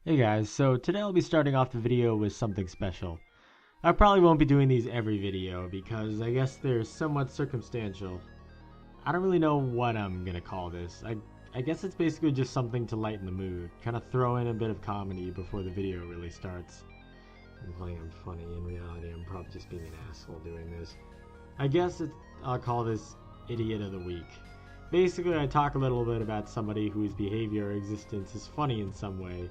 Hey guys, so today I'll be starting off the video with something special. I probably won't be doing these every video because I guess they're somewhat circumstantial. I don't really know what I'm gonna call this. I guess it's basically just something to lighten the mood, kind of throw in a bit of comedy before the video really starts. I'm playing I'm funny, in reality I'm probably just being an asshole doing this. I'll call this Idiot of the Week. Basically I talk a little bit about somebody whose behavior or existence is funny in some way.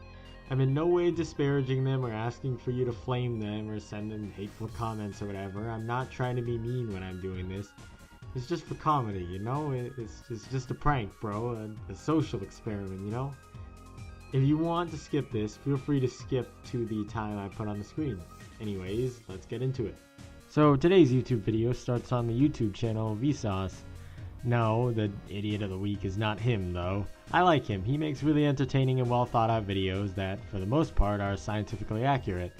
I'm in no way disparaging them or asking for you to flame them or send them hateful comments or whatever. I'm not trying to be mean when I'm doing this. It's just for comedy, you know? It's just a prank, bro. A social experiment, you know? If you want to skip this, feel free to skip to the time I put on the screen. Anyways, let's get into it. So today's YouTube video starts on the YouTube channel Vsauce. No, the Idiot of the Week is not him, though. I like him. He makes really entertaining and well thought out videos that, for the most part, are scientifically accurate.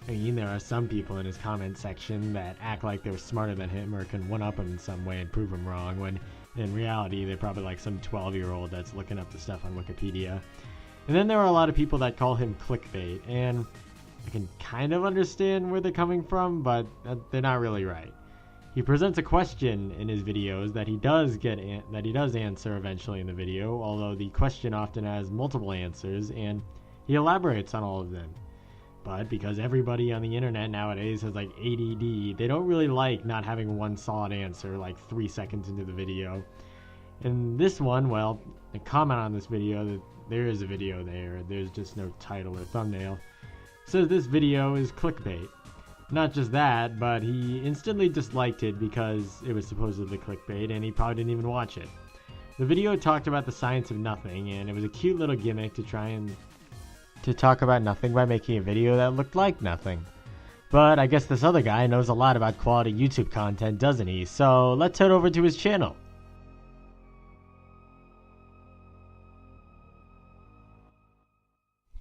I mean, there are some people in his comment section that act like they're smarter than him or can one-up him in some way and prove him wrong, when in reality they're probably like some 12-year-old that's looking up the stuff on Wikipedia. And then there are a lot of people that call him clickbait, and I can kind of understand where they're coming from, but they're not really right. He presents a question in his videos that he does answer eventually in the video, although the question often has multiple answers, and he elaborates on all of them. But because everybody on the internet nowadays has like ADD, they don't really like not having one solid answer like 3 seconds into the video. And this one, well, a comment on this video that there is a video there's just no title or thumbnail, says this video is clickbait. Not just that, but he instantly disliked it because it was supposedly clickbait and he probably didn't even watch it. The video talked about the science of nothing, and it was a cute little gimmick to try to talk about nothing by making a video that looked like nothing. But I guess this other guy knows a lot about quality YouTube content, doesn't he? So let's head over to his channel.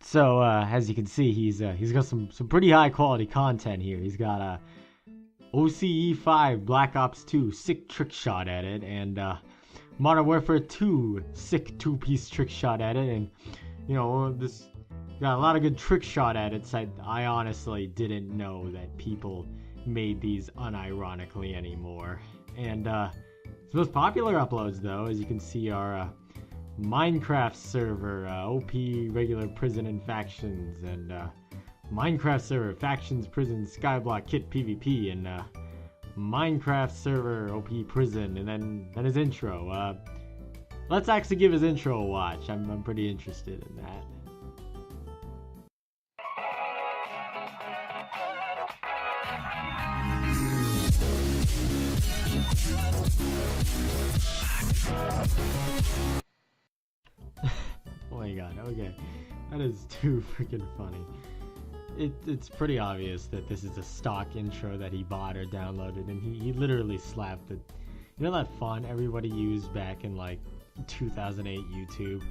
So, as you can see, he's got some pretty high quality content here. He's got OCE 5 Black Ops 2 sick trick shot edit, and Modern Warfare 2 sick 2-piece trick shot edit, and you know, this got a lot of good trick shot edits. I honestly didn't know that people made these unironically anymore. And his most popular uploads, though, as you can see, are Minecraft server, OP regular prison and factions, and Minecraft server factions prison skyblock kit PvP, and Minecraft server OP prison, and then his intro. Let's actually give his intro a watch. I'm pretty interested in that. Oh my god, okay. That is too freaking funny. It's pretty obvious that this is a stock intro that he bought or downloaded, and he literally slapped it. You know that font everybody used back in like 2008 YouTube?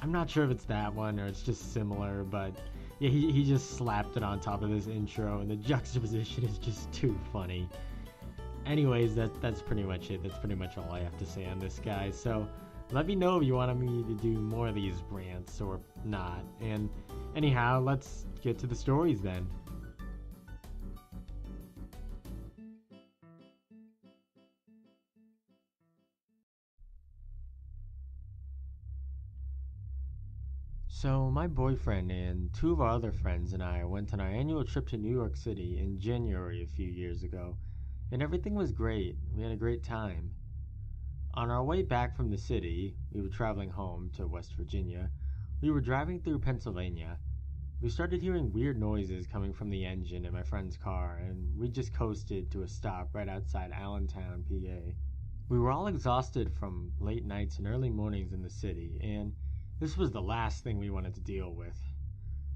I'm not sure if it's that one or it's just similar, but yeah, he just slapped it on top of this intro, and the juxtaposition is just too funny. Anyways, that's pretty much it. That's pretty much all I have to say on this guy. So let me know if you wanted me to do more of these rants or not. And anyhow, let's get to the stories then. So my boyfriend and two of our other friends and I went on our annual trip to New York City in January a few years ago, and everything was great. We had a great time. On our way back from the city, we were traveling home to West Virginia. We were driving through Pennsylvania. We started hearing weird noises coming from the engine in my friend's car, and we just coasted to a stop right outside Allentown, PA. We were all exhausted from late nights and early mornings in the city, and this was the last thing we wanted to deal with.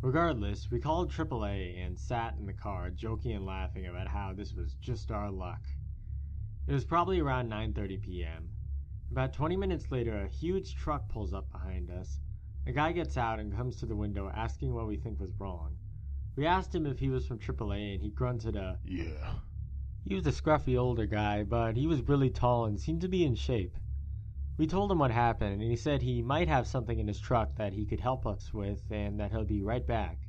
Regardless, we called AAA and sat in the car joking and laughing about how this was just our luck. It was probably around 9:30 p.m. About 20 minutes later, a huge truck pulls up behind us. A guy gets out and comes to the window asking what we think was wrong. We asked him if he was from AAA, and he grunted Yeah. He was a scruffy older guy, but he was really tall and seemed to be in shape. We told him what happened, and he said he might have something in his truck that he could help us with and that he'll be right back.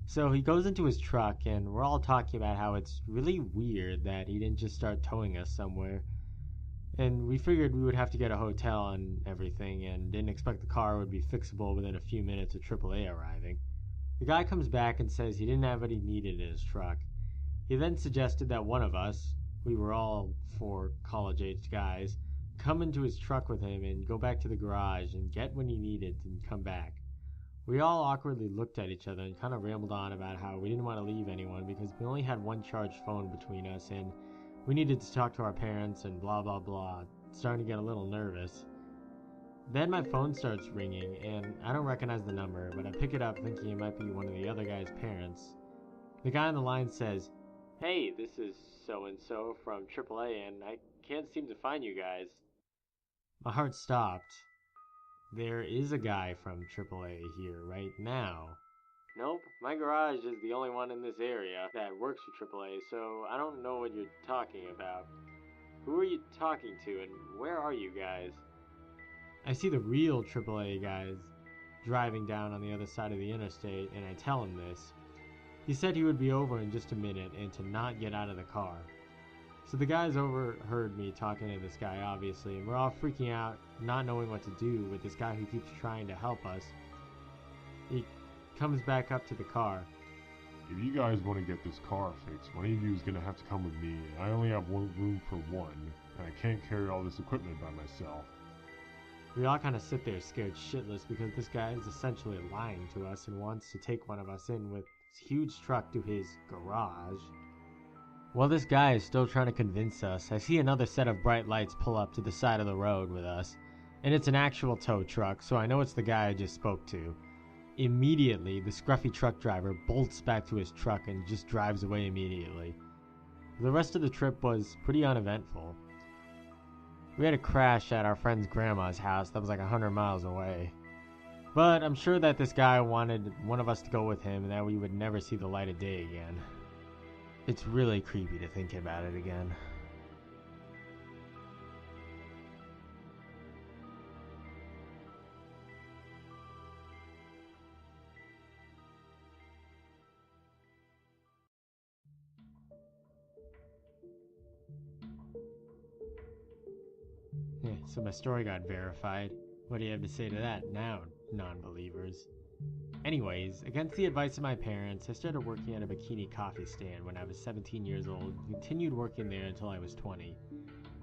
So he goes into his truck, and we're all talking about how it's really weird that he didn't just start towing us somewhere. And we figured we would have to get a hotel and everything, and didn't expect the car would be fixable within a few minutes of AAA arriving. The guy comes back and says he didn't have what he needed in his truck. He then suggested that one of us, we were all 4 college-aged guys, come into his truck with him and go back to the garage and get what he needed and come back. We all awkwardly looked at each other and kind of rambled on about how we didn't want to leave anyone because we only had one charged phone between us and we needed to talk to our parents and blah blah blah, starting to get a little nervous. Then my phone starts ringing and I don't recognize the number, but I pick it up thinking it might be one of the other guy's parents. The guy on the line says, "Hey, this is so-and-so from AAA and I can't seem to find you guys." My heart stopped. There is a guy from AAA here right now. Nope, my garage is the only one in this area that works for AAA, so I don't know what you're talking about. Who are you talking to and where are you guys? I see the real AAA guys driving down on the other side of the interstate and I tell him this. He said he would be over in just a minute and to not get out of the car. So the guys overheard me talking to this guy, obviously, and we're all freaking out, not knowing what to do with this guy who keeps trying to help us. He comes back up to the car. "If you guys want to get this car fixed, one of you is going to have to come with me. I only have room for one, and I can't carry all this equipment by myself." We all kind of sit there scared shitless because this guy is essentially lying to us and wants to take one of us in with his huge truck to his garage. While this guy is still trying to convince us, I see another set of bright lights pull up to the side of the road with us, and it's an actual tow truck, so I know it's the guy I just spoke to. Immediately, the scruffy truck driver bolts back to his truck and just drives away immediately. The rest of the trip was pretty uneventful. We had a crash at our friend's grandma's house that was like 100 miles away. But I'm sure that this guy wanted one of us to go with him and that we would never see the light of day again. It's really creepy to think about it again. So my story got verified. What do you have to say to that now, non-believers? Anyways, against the advice of my parents, I started working at a Bikini coffee stand when I was 17 years old and continued working there until I was 20.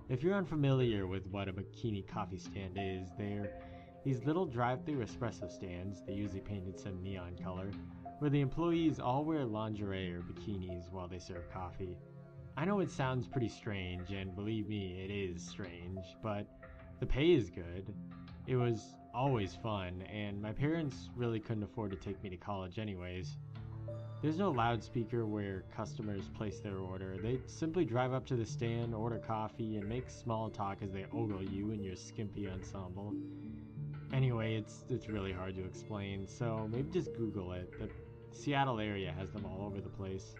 If you're unfamiliar with what a Bikini coffee stand is, they're these little drive-thru espresso stands, they usually painted some neon color, where the employees all wear lingerie or bikinis while they serve coffee. I know it sounds pretty strange, and believe me, it is strange, but the pay is good. It was always fun, and my parents really couldn't afford to take me to college anyways. There's no loudspeaker where customers place their order. They simply drive up to the stand, order coffee, and make small talk as they ogle you in your skimpy ensemble. Anyway, it's really hard to explain, so maybe just Google it. The Seattle area has them all over the place.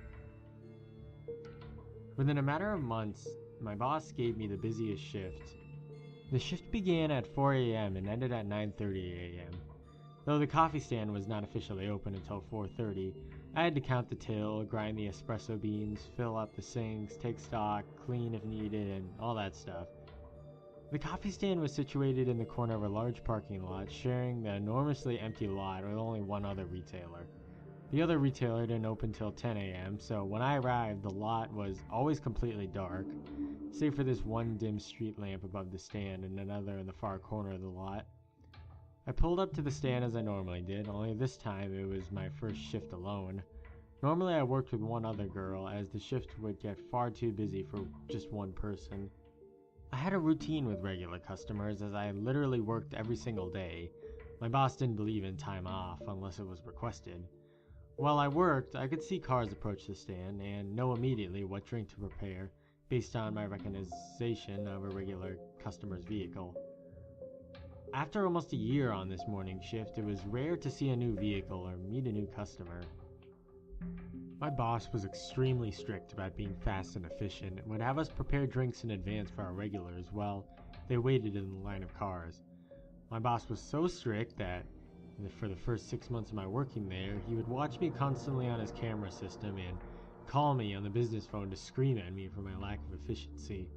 Within a matter of months, my boss gave me the busiest shift. The shift began at 4 a.m. and ended at 9:30 a.m. Though the coffee stand was not officially open until 4:30, I had to count the till, grind the espresso beans, fill up the sinks, take stock, clean if needed, and all that stuff. The coffee stand was situated in the corner of a large parking lot, sharing the enormously empty lot with only one other retailer. The other retailer didn't open till 10 a.m., so when I arrived, the lot was always completely dark, save for this one dim street lamp above the stand and another in the far corner of the lot. I pulled up to the stand as I normally did, only this time it was my first shift alone. Normally I worked with one other girl, as the shift would get far too busy for just one person. I had a routine with regular customers, as I literally worked every single day. My boss didn't believe in time off unless it was requested. While I worked, I could see cars approach the stand and know immediately what drink to prepare based on my recognition of a regular customer's vehicle. After almost a year on this morning shift, it was rare to see a new vehicle or meet a new customer. My boss was extremely strict about being fast and efficient and would have us prepare drinks in advance for our regulars while They waited in the line of cars. My boss was so strict that for the first 6 months of my working there, he would watch me constantly on his camera system and call me on the business phone to scream at me for my lack of efficiency.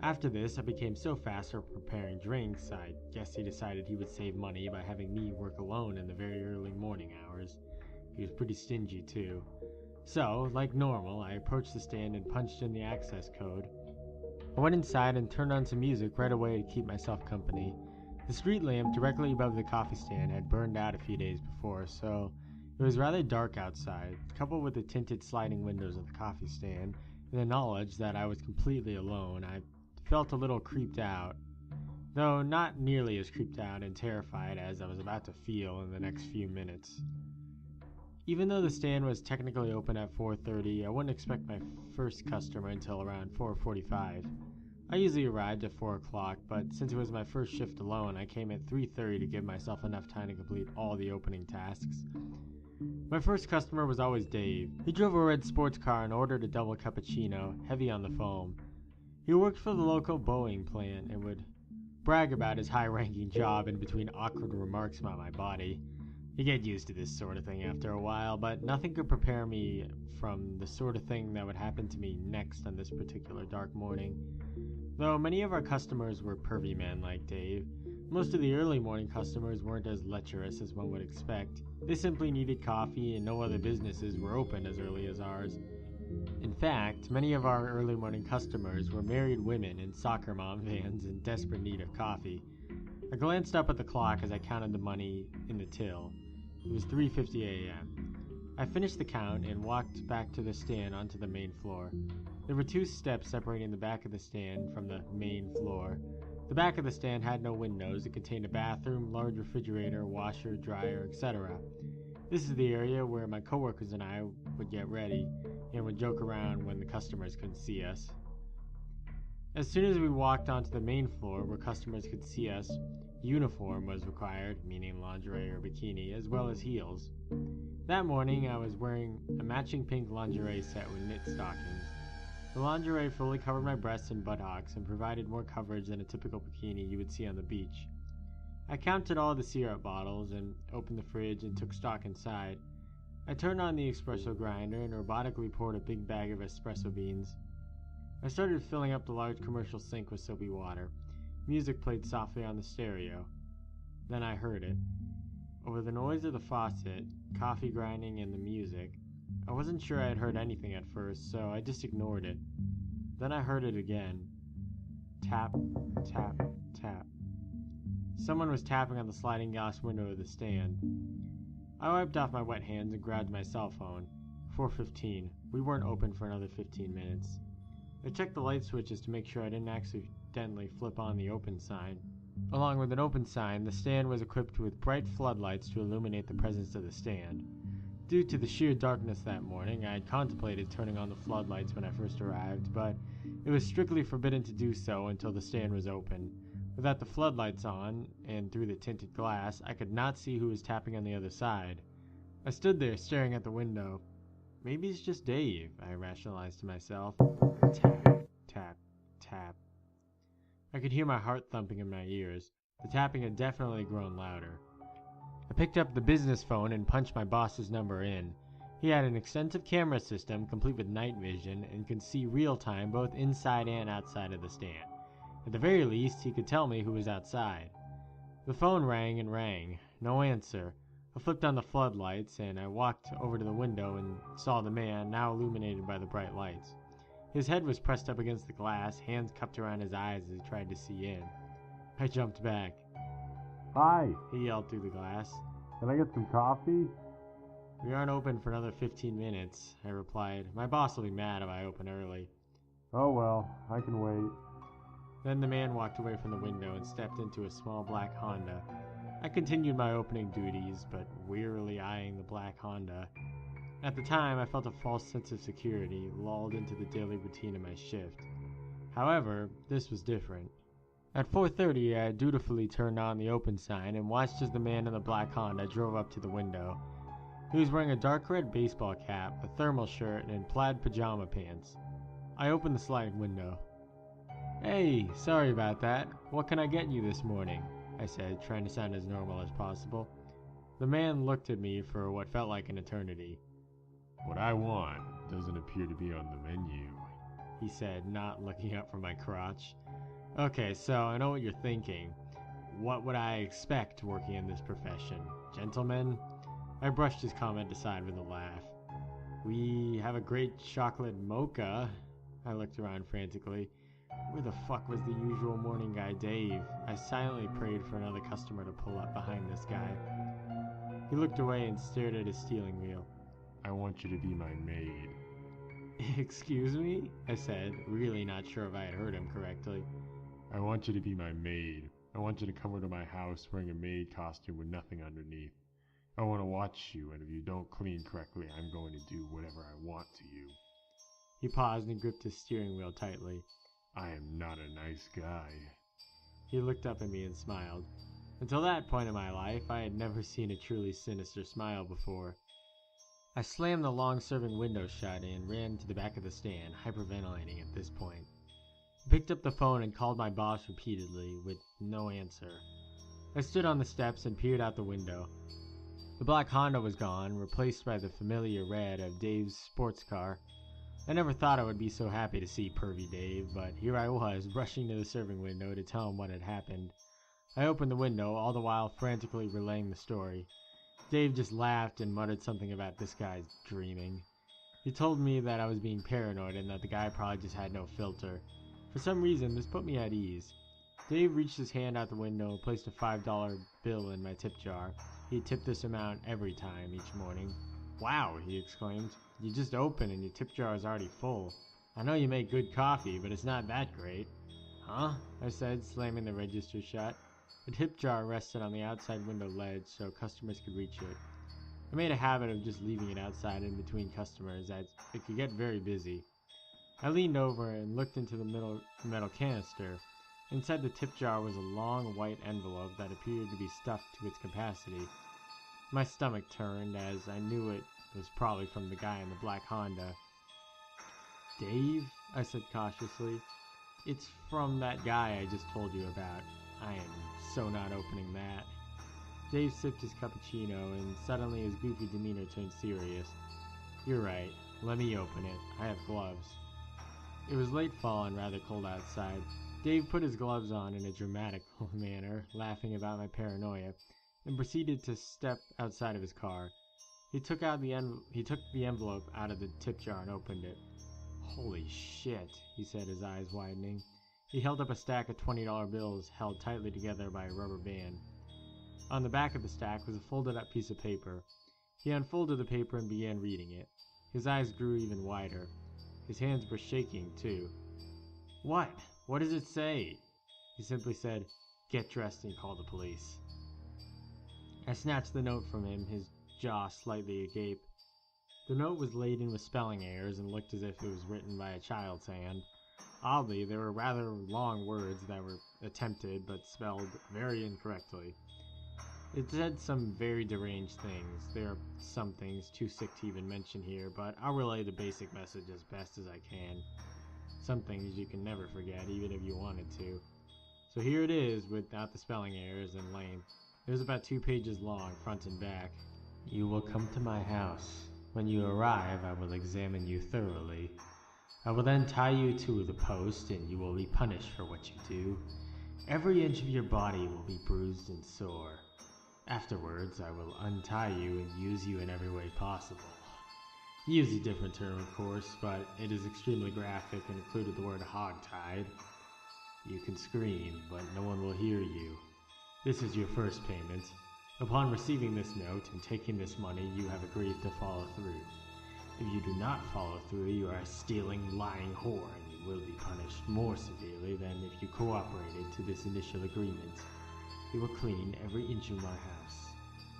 After this, I became so fast for preparing drinks, I guess he decided he would save money by having me work alone in the very early morning hours. He was pretty stingy too. So, like normal, I approached the stand and punched in the access code. I went inside and turned on some music right away to keep myself company. The street lamp directly above the coffee stand had burned out a few days before, so it was rather dark outside. Coupled with the tinted sliding windows of the coffee stand and the knowledge that I was completely alone, I felt a little creeped out, though not nearly as creeped out and terrified as I was about to feel in the next few minutes. Even though the stand was technically open at 4:30, I wouldn't expect my first customer until around 4:45. I usually arrived at 4 o'clock, but since it was my first shift alone, I came at 3:30 to give myself enough time to complete all the opening tasks. My first customer was always Dave. He drove a red sports car and ordered a double cappuccino, heavy on the foam. He worked for the local Boeing plant and would brag about his high-ranking job in between awkward remarks about my body. You get used to this sort of thing after a while, but nothing could prepare me from the sort of thing that would happen to me next on this particular dark morning. Though many of our customers were pervy men like Dave, most of the early morning customers weren't as lecherous as one would expect. They simply needed coffee and no other businesses were open as early as ours. In fact, many of our early morning customers were married women in soccer mom vans in desperate need of coffee. I glanced up at the clock as I counted the money in the till. It was 3:50 a.m. I finished the count and walked back to the stand onto the main floor. There were 2 steps separating the back of the stand from the main floor. The back of the stand had no windows. It contained a bathroom, large refrigerator, washer, dryer, etc. This is the area where my coworkers and I would get ready and would joke around when the customers couldn't see us. As soon as we walked onto the main floor where customers could see us, uniform was required, meaning lingerie or bikini, as well as heels. That morning I was wearing a matching pink lingerie set with knit stockings. The lingerie fully covered my breasts and buttocks and provided more coverage than a typical bikini you would see on the beach. I counted all the syrup bottles and opened the fridge and took stock inside. I turned on the espresso grinder and robotically poured a big bag of espresso beans. I started filling up the large commercial sink with soapy water. Music played softly on the stereo. Then I heard it. Over the noise of the faucet, coffee grinding, and the music, I wasn't sure I had heard anything at first, so I just ignored it. Then I heard it again. Tap, tap, tap. Someone was tapping on the sliding glass window of the stand. I wiped off my wet hands and grabbed my cell phone. 4:15. We weren't open for another 15 minutes. I checked the light switches to make sure I didn't accidentally flip on the open sign. Along with an open sign, the stand was equipped with bright floodlights to illuminate the presence of the stand. Due to the sheer darkness that morning, I had contemplated turning on the floodlights when I first arrived, but it was strictly forbidden to do so until the stand was open. Without the floodlights on, and through the tinted glass, I could not see who was tapping on the other side. I stood there staring at the window. Maybe it's just Dave, I rationalized to myself. Tap, tap, tap. I could hear my heart thumping in my ears. The tapping had definitely grown louder. I picked up the business phone and punched my boss's number in. He had an extensive camera system complete with night vision and could see real time both inside and outside of the stand. At the very least, he could tell me who was outside. The phone rang and rang. No answer. I flipped on the floodlights and I walked over to the window and saw the man, now illuminated by the bright lights. His head was pressed up against the glass, hands cupped around his eyes as he tried to see in. I jumped back. Hi, He yelled through the glass. can I get some coffee? We aren't open for another 15 minutes, I replied. My boss will be mad if I open early. Oh well, I can wait. Then the man walked away from the window and stepped into a small black Honda. I continued my opening duties, but wearily eyeing the black Honda. At the time, I felt a false sense of security, lulled into the daily routine of my shift. However, this was different. At 4:30, I dutifully turned on the open sign and watched as the man in the black Honda drove up to the window. He was wearing a dark red baseball cap, a thermal shirt, and plaid pajama pants. I opened the sliding window. Hey, sorry about that. What can I get you this morning? I said, trying to sound as normal as possible. The man looked at me for what felt like an eternity. What I want doesn't appear to be on the menu, he said, not looking up from my crotch. Okay, so I know what you're thinking. What would I expect working in this profession? Gentlemen? I brushed his comment aside with a laugh. We have a great chocolate mocha. I looked around frantically. Where the fuck was the usual morning guy, Dave? I silently prayed for another customer to pull up behind this guy. He looked away and stared at his steering wheel. I want you to be my maid. Excuse me? I said, really not sure if I had heard him correctly. I want you to be my maid. I want you to come over to my house wearing a maid costume with nothing underneath. I want to watch you, and if you don't clean correctly, I'm going to do whatever I want to you. He paused and gripped his steering wheel tightly. I am not a nice guy. He looked up at me and smiled. Until that point in my life, I had never seen a truly sinister smile before. I slammed the long-serving window shut and ran to the back of the stand, hyperventilating at this point. I picked up the phone and called my boss repeatedly, with no answer. I stood on the steps and peered out the window. The black Honda was gone, replaced by the familiar red of Dave's sports car. I never thought I would be so happy to see pervy Dave, but here I was, rushing to the serving window to tell him what had happened. I opened the window, all the while frantically relaying the story. Dave just laughed and muttered something about this guy's dreaming. He told me that I was being paranoid and that the guy probably just had no filter. For some reason, this put me at ease. Dave reached his hand out the window and placed a $5 bill in my tip jar. He tipped this amount every time each morning. Wow, he exclaimed. You just open and your tip jar is already full. I know you make good coffee, but it's not that great. Huh? I said, slamming the register shut. The tip jar rested on the outside window ledge so customers could reach it. I made a habit of just leaving it outside in between customers as it could get very busy. I leaned over and looked into the metal canister. Inside the tip jar was a long white envelope that appeared to be stuffed to its capacity. My stomach turned as I knew it was probably from the guy in the black Honda. Dave? I said cautiously. It's from that guy I just told you about. I am so not opening that. Dave sipped his cappuccino and suddenly his goofy demeanor turned serious. You're right. Let me open it. I have gloves. It was late fall and rather cold outside. Dave put his gloves on in a dramatic manner, laughing about my paranoia, and proceeded to step outside of his car. He took the envelope out of the tip jar and opened it. Holy shit, he said, his eyes widening. He held up a stack of $20 bills held tightly together by a rubber band. On the back of the stack was a folded up piece of paper. He unfolded the paper and began reading it. His eyes grew even wider. His hands were shaking, too. What? What does it say? He simply said, "Get dressed and call the police." I snatched the note from him, his jaw slightly agape. The note was laden with spelling errors and looked as if it was written by a child's hand. Oddly, there were rather long words that were attempted but spelled very incorrectly. It said some very deranged things. There are some things too sick to even mention here, but I'll relay the basic message as best as I can. Some things you can never forget, even if you wanted to. So here it is, without the spelling errors and length. It was about 2 pages long, front and back. You will come to my house. When you arrive, I will examine you thoroughly. I will then tie you to the post, and you will be punished for what you do. Every inch of your body will be bruised and sore. Afterwards, I will untie you and use you in every way possible. He used a different term, of course, but it is extremely graphic and included the word hogtied. You can scream, but no one will hear you. This is your first payment. Upon receiving this note and taking this money, you have agreed to follow through. If you do not follow through, you are a stealing, lying whore, and you will be punished more severely than if you cooperated to this initial agreement. You will clean every inch of my house.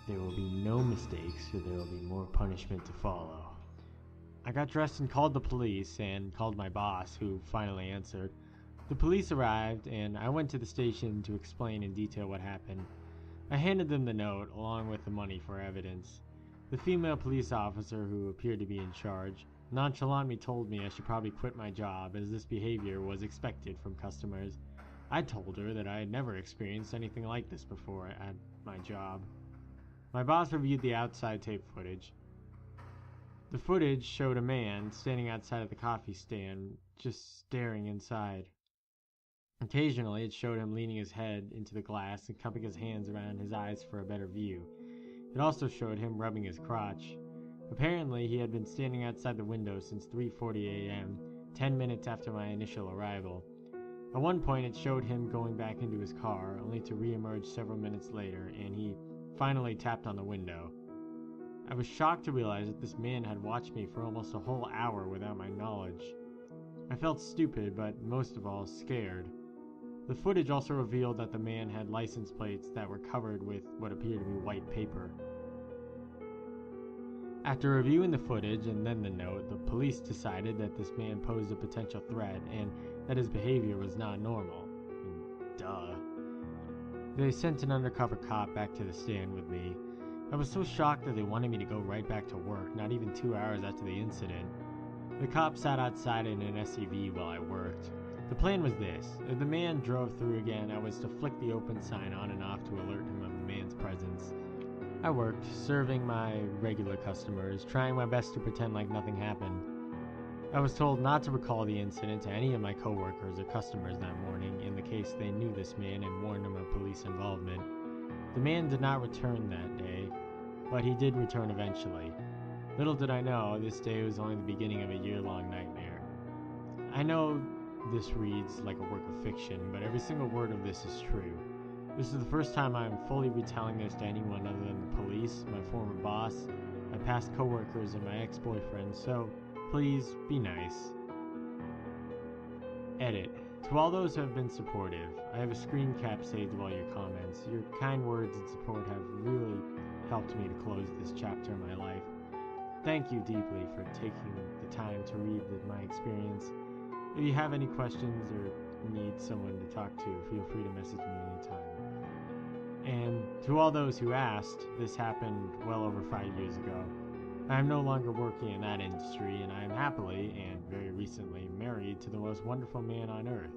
There will be no mistakes, or there will be more punishment to follow. I got dressed and called the police, and called my boss, who finally answered. The police arrived, and I went to the station to explain in detail what happened. I handed them the note, along with the money for evidence. The female police officer, who appeared to be in charge, nonchalantly told me I should probably quit my job as this behavior was expected from customers. I told her that I had never experienced anything like this before at my job. My boss reviewed the outside tape footage. The footage showed a man standing outside of the coffee stand, just staring inside. Occasionally, it showed him leaning his head into the glass and cupping his hands around his eyes for a better view. It also showed him rubbing his crotch. Apparently, he had been standing outside the window since 3:40 a.m., 10 minutes after my initial arrival. At one point, it showed him going back into his car, only to re-emerge several minutes later, and he finally tapped on the window. I was shocked to realize that this man had watched me for almost a whole hour without my knowledge. I felt stupid, but most of all, scared. The footage also revealed that the man had license plates that were covered with what appeared to be white paper. After reviewing the footage and then the note, the police decided that this man posed a potential threat and that his behavior was not normal. Duh. They sent an undercover cop back to the stand with me. I was so shocked that they wanted me to go right back to work, not even 2 hours after the incident. The cop sat outside in an SUV while I worked. The plan was this. If the man drove through again, I was to flick the open sign on and off to alert him of the man's presence. I worked, serving my regular customers, trying my best to pretend like nothing happened. I was told not to recall the incident to any of my coworkers or customers that morning in the case they knew this man and warned them of police involvement. The man did not return that day, but he did return eventually. Little did I know, this day was only the beginning of a year-long nightmare. I know this reads like a work of fiction, but every single word of this is true. This is the first time I am fully retelling this to anyone other than the police, my former boss, my past coworkers, and my ex-boyfriend, so please be nice. Edit. To all those who have been supportive, I have a screen cap saved of all your comments. Your kind words and support have really helped me to close this chapter in my life. Thank you deeply for taking the time to read my experience. If you have any questions or need someone to talk to, feel free to message me anytime. And to all those who asked, this happened well over 5 years ago. I am no longer working in that industry, and I am happily, and very recently, married to the most wonderful man on earth.